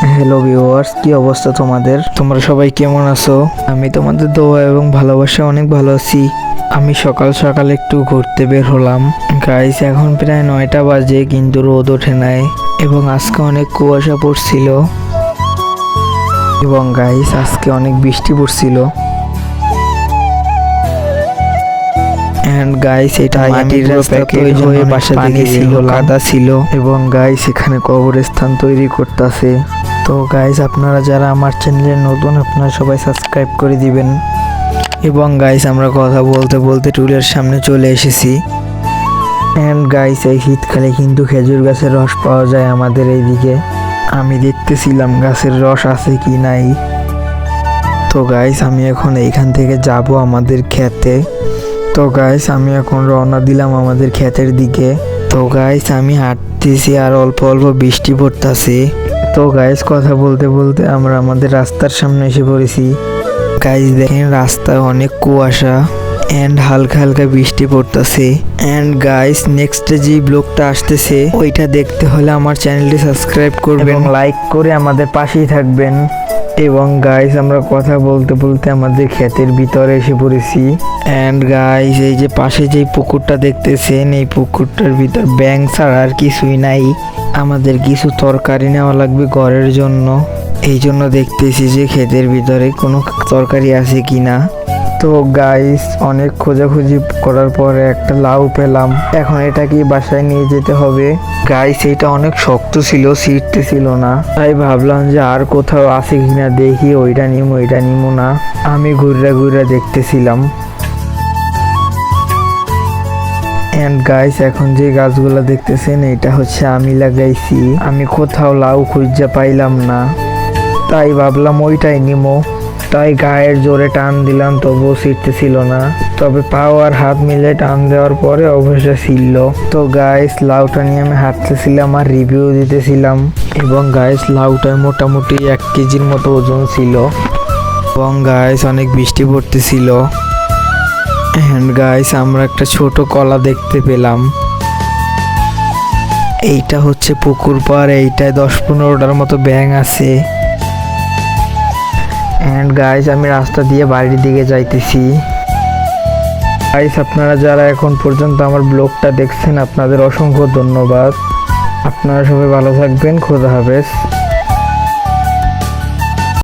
Hello viewers, কি অবস্থা তোমাদের? তোমরা সবাই কেমন আছো? আমি তোমাদের দোয়া এবং ভালোবাসা অনেক ভালো আছি। আমি সকাল সকাল একটু ঘুরতে বের হলাম। গাইস, এখন প্রায় 9টা বাজে কিন্তু রোদ ওঠে নাই এবং আজকে অনেক কুয়াশা পড়ছিল এবং গাইস আজকে অনেক বৃষ্টি পড়ছিল। এন্ড গাইস, এটা মাটির রাস্তা তৈরি হয়ে বাসা থেকে ছিল, কাদা ছিল এবং গাইস এখানে কবরস্থান তৈরি করতেছে। তো গাইস, আপনারা যারা আমার চ্যানেলে নতুন, আপনারা সবাই সাবস্ক্রাইব করে দিবেন। এবং গাইস, আমরা কথা বলতে বলতে টুলের সামনে চলে এসেছি। এন্ড গাইস, এই শীতকালে কিন্তু খেজুর গাছের রস পাওয়া যায় আমাদের এইদিকে। আমি দেখতেছিলাম গাছের রস আছে কি নাই। তো গাইস, আমি এখন এইখান থেকে যাব আমাদের ক্ষেতে। তো গাইস, আমি এখন রওনা দিলাম আমাদের ক্ষেতের দিকে। তো গাইস, আমি হাঁটতেছি আর অল্প অল্প বৃষ্টি পড়তেছে। তো গাইস, কথা বলতে বলতে আমরা আমাদের রাস্তার সামনে এসে পড়েছি। গাইস দেখেন, রাস্তায় অনেক কুয়াশা এন্ড হালকা হালকা বৃষ্টি পড়তেছে। এন্ড গাইস, নেক্সট যে ব্লগটা আসতেছে ওইটা দেখতে হলে আমার চ্যানেলটি সাবস্ক্রাইব করবেন, লাইক করে আমাদের পাশেই থাকবেন। এবং গাইস, আমরা কথা বলতে বলতে আমাদের ক্ষেতের ভিতরে এসে পড়েছি। এন্ড গাইস, এই যে পাশে যে পুকুরটা দেখতেছেন, এই পুকুরটার ভিতর ব্যাঙ ছাড়া আর কিছুই নাই। আমাদের কিছু তরকারি নেওয়া লাগবে ঘরের জন্য, এই জন্য দেখতেছি যে ক্ষেতের ভিতরে কোনো তরকারি আছে কিনা। তো গাইস, অনেক খোঁজাখুঁজি করার পরে একটা লাউ পেলাম। এখন এটাকে বাসায় নিয়ে যেতে হবে। গাইস, এটা অনেক শক্ত ছিল, ছিঁড়তে ছিল না, তাই ভাবলাম যে আর কোথাও আছে কিনা দেখি, ওইটা নিমো না। আমি ঘুরে ঘুরে দেখতেছিলাম। এন্ড গাইস, এখন যে গাছগুলো দেখতেছেন এটা হচ্ছে আমি লাগাইছি। আমি কোথাও লাউ খুঁজে পাইলাম না, তাই ভাবলাম ওইটাই নিমো। তাই গায়ের জোরে টান দিলাম, তবুও ছিঁড়তেছিল না। তবে পাও আর হাত মিলে টান দেওয়ার পরে অবশ্যই ছিল। তো গাইস, লাউটা নিয়ে আমি হাঁটতেছিলাম আর রিভিউ দিতেছিলাম। এবং গাইস, লাউটার মোটামুটি 1 কেজির মতো ওজন ছিল। এবং গাইস, অনেক বৃষ্টি পড়তেছিল। এন্ড গাইস, আমরা একটা ছোট কলা দেখতে পেলাম। এইটা হচ্ছে পুকুর পাড়, এইটায় 10-15টার মতো ব্যাঙ আছে। এন্ড গাইস, আমি রাস্তা দিয়ে বাড়ির দিকে যাইতেছি। গাইস, আপনারা যারা এখন পর্যন্ত আমার ব্লগটা দেখছেন, আপনাদের অসংখ্য ধন্যবাদ। আপনারা সবাই ভালো থাকবেন। খোদা হাফেজ।